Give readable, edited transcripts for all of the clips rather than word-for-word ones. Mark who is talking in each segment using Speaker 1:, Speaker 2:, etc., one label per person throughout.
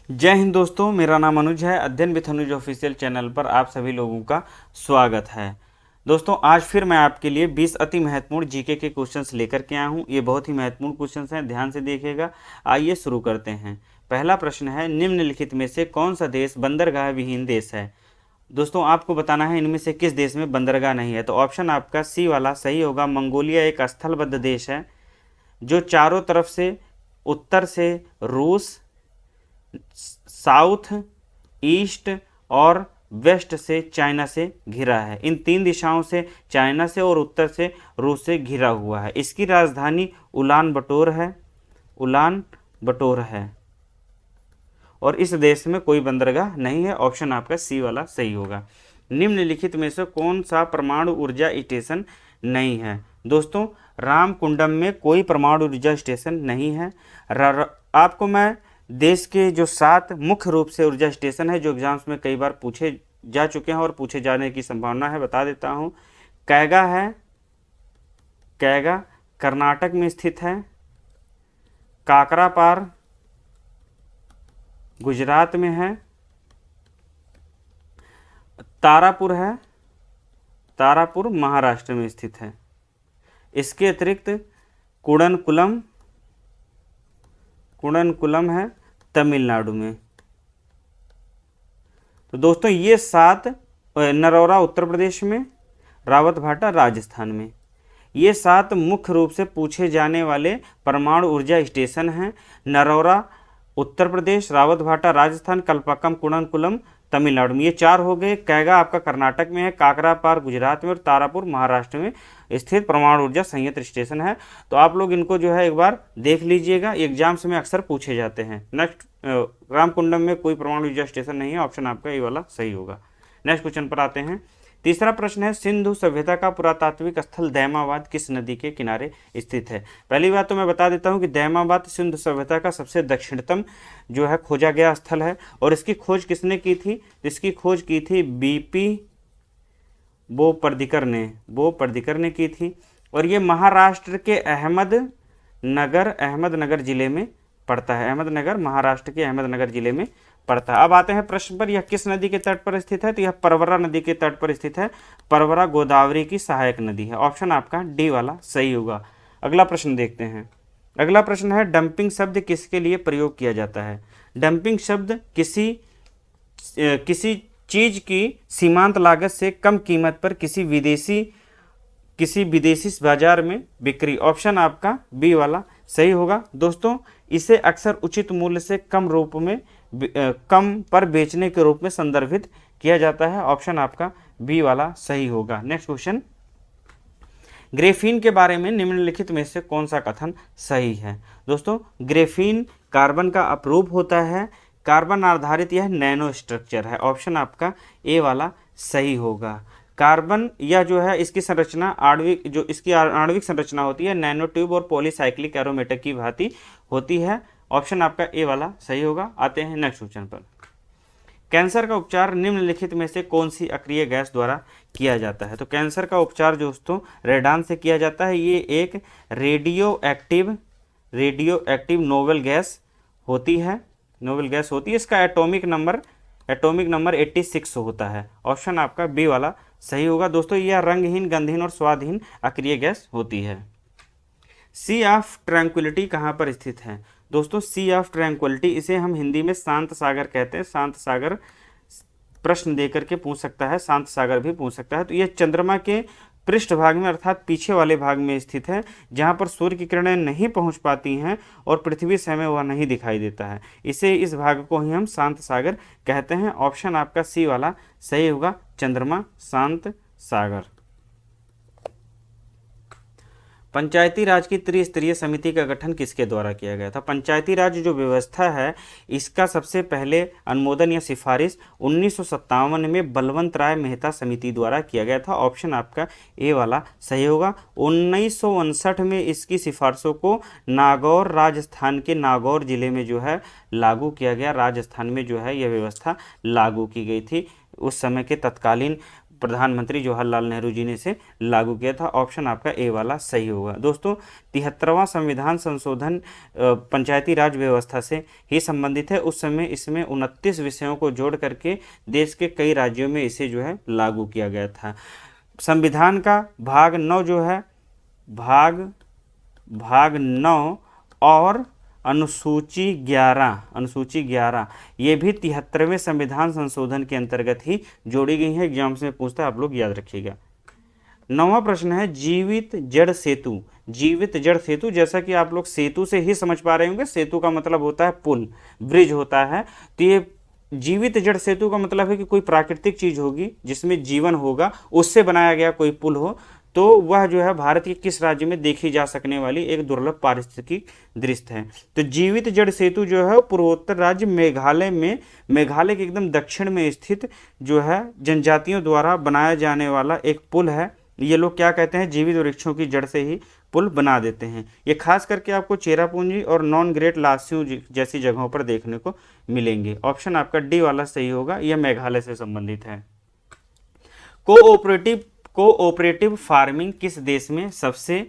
Speaker 1: जय हिंद दोस्तों, मेरा नाम अनुज है। अध्ययन विथ अनुज ऑफिशियल चैनल पर आप सभी लोगों का स्वागत है। दोस्तों, आज फिर मैं आपके लिए 20 अति महत्वपूर्ण जीके के क्वेश्चंस लेकर के आया हूं। ये बहुत ही महत्वपूर्ण क्वेश्चंस हैं, ध्यान से देखिएगा। आइए शुरू करते हैं। पहला प्रश्न है, निम्नलिखित में से कौन सा देश बंदरगाह विहीन देश है? दोस्तों, आपको बताना है इनमें से किस देश में बंदरगाह नहीं है। तो ऑप्शन आपका सी वाला सही होगा। मंगोलिया एक स्थलबद्ध देश है जो चारों तरफ से, उत्तर से रूस, साउथ, ईस्ट और वेस्ट से चाइना से घिरा है। इन तीन दिशाओं से, चाइना से और उत्तर से रूस से घिरा हुआ है। इसकी राजधानी उलान बटोर है। उलान बटोर है और इस देश में कोई बंदरगाह नहीं है। ऑप्शन आपका सी वाला सही होगा। निम्नलिखित में से कौन सा परमाणु ऊर्जा स्टेशन नहीं है? दोस्तों, रामकुंडम में कोई परमाणु ऊर्जा स्टेशन नहीं है। आपको मैं देश के जो 7 मुख्य रूप से ऊर्जा स्टेशन है जो एग्जाम्स में कई बार पूछे जा चुके हैं और पूछे जाने की संभावना है, बता देता हूँ। कैगा है, कैगा कर्नाटक में स्थित है। काकरापार गुजरात में है। तारापुर है, तारापुर महाराष्ट्र में स्थित है। इसके अतिरिक्त कुडनकुलम, कुडनकुलम है तमिलनाडु में। तो दोस्तों, ये 7, नरौरा उत्तर प्रदेश में, रावतभाटा राजस्थान में, ये 7 मुख्य रूप से पूछे जाने वाले परमाणु ऊर्जा स्टेशन हैं। नरौरा उत्तर प्रदेश, रावतभाटा राजस्थान, कल्पाकम कुडनकुलम तमिलनाडु में, ये 4 हो गए। कैगा आपका कर्नाटक में है, काकरापार गुजरात में और तारापुर महाराष्ट्र में स्थित परमाणु ऊर्जा संयंत्र स्टेशन है। तो आप लोग इनको जो है एक बार देख लीजिएगा, एग्जाम्स में अक्सर पूछे जाते हैं। नेक्स्ट, रामकुंडम में कोई परमाणु ऊर्जा स्टेशन नहीं है। ऑप्शन आपका ये वाला सही होगा। नेक्स्ट क्वेश्चन पर आते हैं। तीसरा प्रश्न है, सिंधु सभ्यता का पुरातात्विक स्थल दैमाबाद किस नदी के किनारे स्थित है? पहली बात तो मैं बता देता हूं कि दैमाबाद सिंधु सभ्यता का सबसे दक्षिणतम जो है खोजा गया स्थल है। और इसकी खोज किसने की थी? इसकी खोज की थी बीपी बोपर्दिकर ने की थी। और ये महाराष्ट्र के अहमदनगर जिले में पड़ता है। अहमदनगर महाराष्ट्र के अहमदनगर जिले में पड़ता है। अब आते हैं प्रश्न पर, यह किस नदी के तट पर स्थित है? तो यह परवरा नदी के तट पर स्थित है। परवरा गोदावरी की सहायक नदी है। ऑप्शन आपका डी वाला सही होगा। अगला प्रश्न देखते हैं। अगला प्रश्न है, डंपिंग शब्द किसके लिए प्रयोग किया जाता है? डंपिंग शब्द किसी चीज की सीमांत लागत से कम कीमत पर किसी विदेशी बाजार में बिक्री। ऑप्शन आपका बी वाला सही होगा। दोस्तों, इसे अक्सर उचित मूल्य से कम पर बेचने के रूप में संदर्भित किया जाता है। ऑप्शन आपका बी वाला सही होगा। नेक्स्ट क्वेश्चन, ग्रेफीन के बारे में निम्नलिखित में से कौन सा कथन सही है? दोस्तों, ग्रेफीन कार्बन का अपरूप होता है। कार्बन आधारित यह नैनो स्ट्रक्चर है। ऑप्शन आपका ए वाला सही होगा। कार्बन या जो है इसकी संरचना आणविक संरचना होती है नैनो ट्यूब और पॉलीसाइक्लिक एरोमेटिक की भांति होती है। ऑप्शन आपका ए वाला सही होगा। आते हैं नेक्स्ट क्वेश्चन पर। कैंसर का उपचार निम्नलिखित में से कौन सी अक्रिय गैस द्वारा किया जाता है? तो कैंसर का उपचार दोस्तों रेडान से किया जाता है। ये एक रेडियो एक्टिव नोवेल गैस होती है। इसका एटॉमिक नंबर 86 होता है। ऑप्शन आपका बी वाला सही होगा। दोस्तों, यह रंगहीन, गंधहीन और स्वादहीन अक्रिय गैस होती है। सी ऑफ ट्रैंक्विलिटी कहाँ पर स्थित है? दोस्तों, सी ऑफ ट्रैंक्विलिटी, इसे हम हिंदी में शांत सागर कहते हैं। शांत सागर प्रश्न देकर के पूछ सकता है, शांत सागर भी पूछ सकता है। तो यह चंद्रमा के पृष्ठभाग में अर्थात पीछे वाले भाग में स्थित है, जहां पर सूर्य की किरणें नहीं पहुंच पाती हैं और पृथ्वी से हमें वह नहीं दिखाई देता है। इस भाग को ही हम शांत सागर कहते हैं। ऑप्शन आपका सी वाला सही होगा, चंद्रमा शांत सागर। पंचायती राज की त्रिस्तरीय समिति का गठन किसके द्वारा किया गया था? पंचायती राज जो व्यवस्था है इसका सबसे पहले अनुमोदन या सिफारिश 1957 में बलवंत राय मेहता समिति द्वारा किया गया था। ऑप्शन आपका ए वाला सही होगा। 1959 में इसकी सिफारिशों को नागौर, राजस्थान के नागौर जिले में जो है लागू किया गया। राजस्थान में जो है यह व्यवस्था लागू की गई थी। उस समय के तत्कालीन प्रधानमंत्री जवाहरलाल नेहरू जी ने इसे लागू किया था। ऑप्शन आपका ए वाला सही होगा। दोस्तों 73वां संविधान संशोधन पंचायती राज व्यवस्था से ही संबंधित है। उस समय इसमें 29 विषयों को जोड़ करके देश के कई राज्यों में इसे जो है लागू किया गया था। संविधान का भाग 9 जो है भाग 9 और अनुसूची 11 ये भी 73वें संविधान संशोधन के अंतर्गत ही जोड़ी गई है। एग्जाम में पूछता है, आप लोग याद रखिएगा। 9वां प्रश्न है जीवित जड़ सेतु। जीवित जड़ सेतु, जैसा कि आप लोग सेतु से ही समझ पा रहे होंगे, सेतु का मतलब होता है पुल, ब्रिज होता है। तो ये जीवित जड़ सेतु का मतलब है कि कोई प्राकृतिक चीज होगी जिसमें जीवन होगा, उससे बनाया गया कोई पुल हो, तो वह जो है भारत के किस राज्य में देखी जा सकने वाली एक दुर्लभ पारिस्थितिक दृश्य है। तो जीवित जड़ सेतु जो है पूर्वोत्तर राज्य मेघालय में, मेघालय के एकदम दक्षिण में स्थित जो है जनजातियों द्वारा बनाया जाने वाला एक पुल है। ये लोग क्या कहते हैं, जीवित वृक्षों की जड़ से ही पुल बना देते हैं। ये खास करके आपको चेरापूंजी और नॉन ग्रेट लास्यू जैसी जगहों पर देखने को मिलेंगे। ऑप्शन आपका डी वाला सही होगा, यह मेघालय से संबंधित है। कोऑपरेटिव फार्मिंग किस देश में सबसे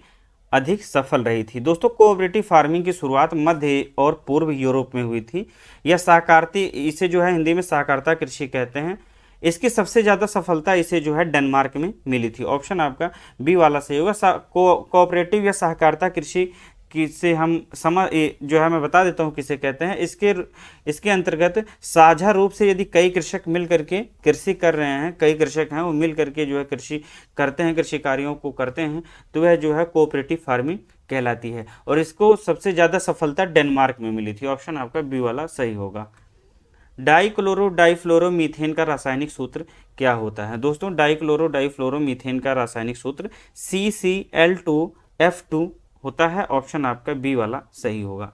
Speaker 1: अधिक सफल रही थी? दोस्तों कोऑपरेटिव फार्मिंग की शुरुआत मध्य और पूर्व यूरोप में हुई थी। यह सहकारिता, इसे जो है हिंदी में सहकारिता कृषि कहते हैं। इसकी सबसे ज़्यादा सफलता इसे जो है डेनमार्क में मिली थी। ऑप्शन आपका बी वाला सही होगा। कोऑपरेटिव या सहकारिता कृषि किसे हम जो है मैं बता देता हूँ किसे कहते हैं। इसके अंतर्गत साझा रूप से यदि कई कृषक मिल करके कृषि कर रहे हैं, कई कृषक हैं वो मिल करके जो है कृषि करते हैं, कृषि कार्यों को करते हैं, तो वह जो है कोऑपरेटिव फार्मिंग कहलाती है। और इसको सबसे ज़्यादा सफलता डेनमार्क में मिली थी। ऑप्शन आपका बी वाला सही होगा। डाइक्लोरोमीथेन का रासायनिक सूत्र क्या होता है? दोस्तों डाइक्लोरोमीथेन का रासायनिक सूत्र CCl2F2 होता है। ऑप्शन आपका बी वाला सही होगा।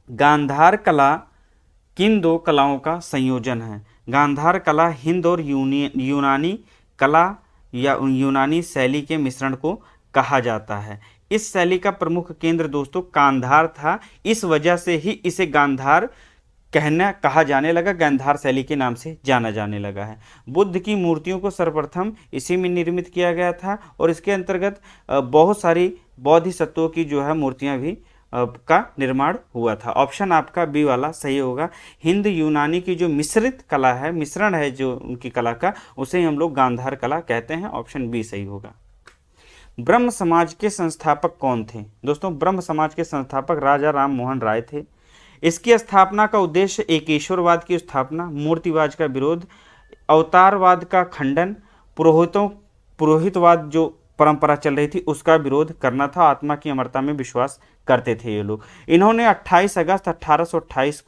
Speaker 1: गांधार कला किन दो कलाओं का संयोजन है? गांधार कला हिंद और यूनानी कला या यूनानी शैली के मिश्रण को कहा जाता है। इस शैली का प्रमुख केंद्र दोस्तों गांधार था, इस वजह से ही इसे गांधार कहा जाने लगा, गांधार शैली के नाम से जाना जाने लगा है। बुद्ध की मूर्तियों को सर्वप्रथम इसी में निर्मित किया गया था और इसके अंतर्गत बहुत सारी बोधिसत्वों की जो है मूर्तियां भी का निर्माण हुआ था। ऑप्शन आपका बी वाला सही होगा। हिंद यूनानी की जो मिश्रित कला है, मिश्रण है जो उनकी कला का, उसे हम लोग गांधार कला कहते हैं। ऑप्शन बी सही होगा। ब्रह्म समाज के संस्थापक कौन थे? दोस्तों ब्रह्म समाज के संस्थापक राजा राम मोहन राय थे। इसकी स्थापना का उद्देश्य एकेश्वरवाद की स्थापना, मूर्तिवाद का विरोध, अवतारवाद का खंडन, पुरोहितवाद जो परंपरा चल रही थी उसका विरोध करना था। आत्मा की अमरता में विश्वास करते थे ये लोग। इन्होंने 28 अगस्त 1828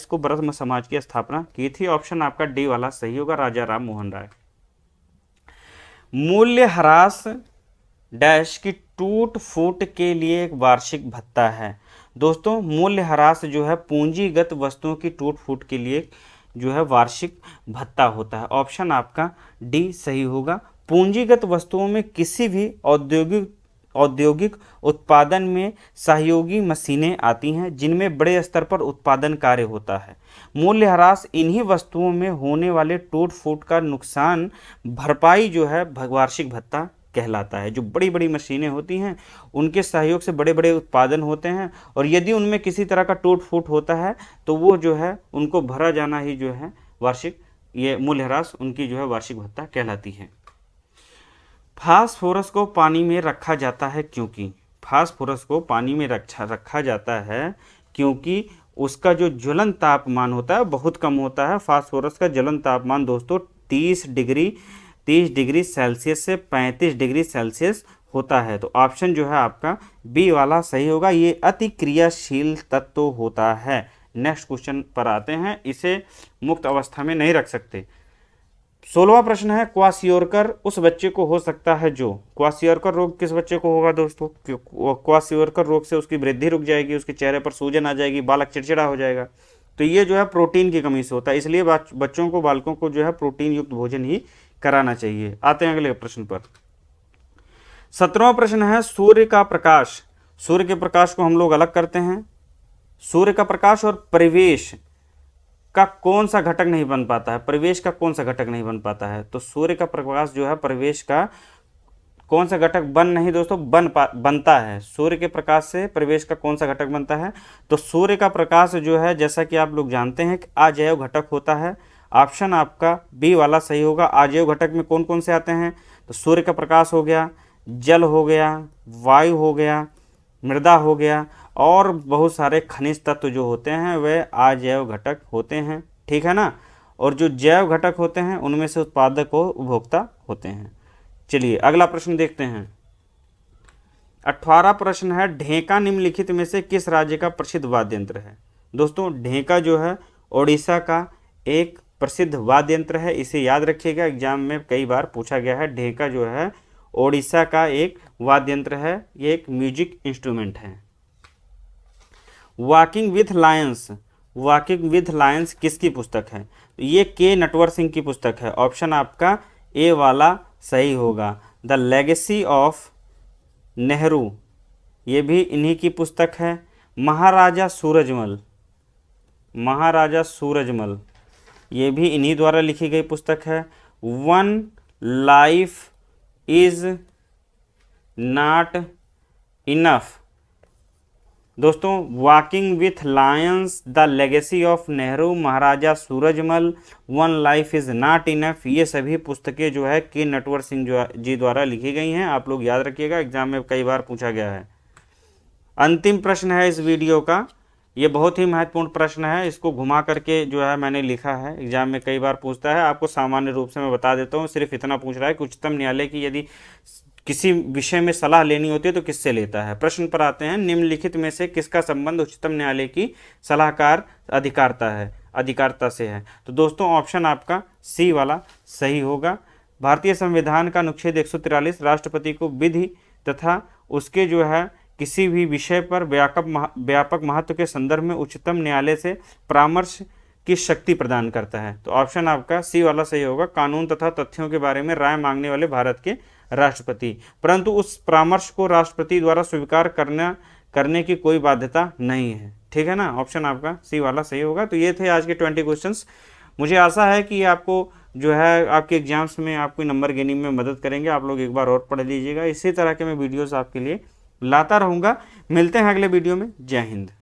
Speaker 1: को ब्रह्म समाज की स्थापना की थी। ऑप्शन आपका डी वाला सही होगा, राजा राम मोहन राय। मूल्यह्रास डैश की टूट फूट के लिए एक वार्षिक भत्ता है। दोस्तों मूल्यह्रास जो है पूंजीगत वस्तुओं की टूट फूट के लिए जो है वार्षिक भत्ता होता है। ऑप्शन आपका डी सही होगा। पूंजीगत वस्तुओं में किसी भी औद्योगिक उत्पादन में सहयोगी मशीनें आती हैं जिनमें बड़े स्तर पर उत्पादन कार्य होता है। मूल्यह्रास इन्हीं वस्तुओं में होने वाले टूट फूट का नुकसान भरपाई जो है वार्षिक भत्ता कहलाता है। जो बड़ी बड़ी मशीनें होती हैं उनके सहयोग से बड़े बड़े उत्पादन होते हैं और यदि उनमें किसी तरह का टूट फूट होता है तो वो जो है उनको भरा जाना ही जो है वार्षिक, ये मूल्यह्रास उनकी जो है वार्षिक भत्ता कहलाती है। फास्फोरस को पानी में रखा जाता है क्योंकि? फास्फोरस को पानी में रखा जाता है क्योंकि उसका जो ज्वलन तापमान होता है बहुत कम होता है। फास्फोरस का ज्वलन तापमान दोस्तों 30 डिग्री सेल्सियस से 35 डिग्री सेल्सियस होता है। तो ऑप्शन जो है आपका बी वाला सही होगा। ये अति क्रियाशील तत्व होता है। नेक्स्ट क्वेश्चन पर आते हैं। इसे मुक्त अवस्था में नहीं रख सकते। 16वां प्रश्न है, क्वासियोरकर उस बच्चे को हो सकता है जो? क्वासियोरकर रोग किस बच्चे को होगा दोस्तों? क्वासियोरकर रोग से उसकी वृद्धि रुक जाएगी, उसके चेहरे पर सूजन आ जाएगी, बालक चिड़चिड़ा हो जाएगा। तो ये जो है प्रोटीन की कमी से होता है, इसलिए बच्चों को, बालकों को जो है प्रोटीन युक्त भोजन ही कराना चाहिए। आते हैं अगले प्रश्न पर। 17वां प्रश्न है, सूर्य का प्रकाश। सूर्य के प्रकाश को हम लोग अलग करते हैं। सूर्य का प्रकाश और परिवेश का कौन सा घटक नहीं बन पाता है, परिवेश का कौन सा घटक नहीं बन पाता है? तो सूर्य का प्रकाश जो है परिवेश का कौन सा घटक बन नहीं दोस्तों बनता है। सूर्य के प्रकाश से परिवेश का कौन सा घटक बनता है? तो सूर्य का प्रकाश जो है जैसा कि आप लोग जानते हैं कि अजैव घटक होता है। ऑप्शन आपका बी वाला सही होगा। अजैव घटक में कौन कौन से आते हैं? तो सूर्य का प्रकाश हो गया, जल हो गया, वायु हो गया, मृदा हो गया, और बहुत सारे खनिज तत्व जो होते हैं वे अजैव घटक होते हैं, ठीक है ना। और जो जैव घटक होते हैं उनमें से उत्पादक और उपभोक्ता होते हैं। चलिए अगला प्रश्न देखते हैं। 18 प्रश्न है, ढेका निम्नलिखित में से किस राज्य का प्रसिद्ध वाद्य यंत्र है? दोस्तों ढेका जो है ओडिशा का एक प्रसिद्ध वाद्य यंत्र है, इसे याद रखिएगा, एग्जाम में कई बार पूछा गया है। ढेका जो है ओडिशा का एक वाद्य यंत्र है, ये एक म्यूजिक इंस्ट्रूमेंट है। Walking with Lions, walking with Lions किसकी पुस्तक है? ये के नटवर सिंह की पुस्तक है। ऑप्शन आपका ए वाला सही होगा। द लेगेसी ऑफ नेहरू, ये भी इन्हीं की पुस्तक है। महाराजा सूरजमल, महाराजा सूरजमल, ये भी इन्हीं द्वारा लिखी गई पुस्तक है। One life is not enough, दोस्तों walking with lions, the legacy of Nehru, Maharaja Surajmal, one life is not enough, ये सभी पुस्तकें जो है के नटवर सिंह जी द्वारा लिखी गई हैं। आप लोग याद रखिएगा, एग्जाम में कई बार पूछा गया है। अंतिम प्रश्न है इस वीडियो का, ये बहुत ही महत्वपूर्ण प्रश्न है, इसको घुमा करके जो है मैंने लिखा है, एग्जाम में कई बार पूछता है। आपको सामान्य रूप से मैं बता देता हूँ, सिर्फ इतना पूछ रहा है कि उच्चतम न्यायालय की यदि किसी विषय में सलाह लेनी होती है तो किससे लेता है। प्रश्न पर आते हैं, निम्नलिखित में से किसका संबंध उच्चतम न्यायालय की सलाहकार अधिकारता से है? तो दोस्तों ऑप्शन आपका सी वाला सही होगा। भारतीय संविधान का अनुच्छेद 143 राष्ट्रपति को विधि तथा उसके जो है किसी भी विषय पर व्यापक महत्व के संदर्भ में उच्चतम न्यायालय से परामर्श की शक्ति प्रदान करता है। तो ऑप्शन आपका सी वाला सही होगा। कानून तथा तथ्यों के बारे में राय मांगने वाले भारत के राष्ट्रपति, परंतु उस परामर्श को राष्ट्रपति द्वारा स्वीकार करने की कोई बाध्यता नहीं है, ठीक है ना। ऑप्शन आपका सी वाला सही होगा। तो ये थे आज के 20 क्वेश्चंस। मुझे आशा है कि आपको जो है आपके एग्जाम्स में आपको नंबर गेनिंग में मदद करेंगे। आप लोग एक बार और पढ़ लीजिएगा, इसी तरह के मैं वीडियोस आपके लिए लाता रहूँगा। मिलते हैं अगले वीडियो में। जय हिंद।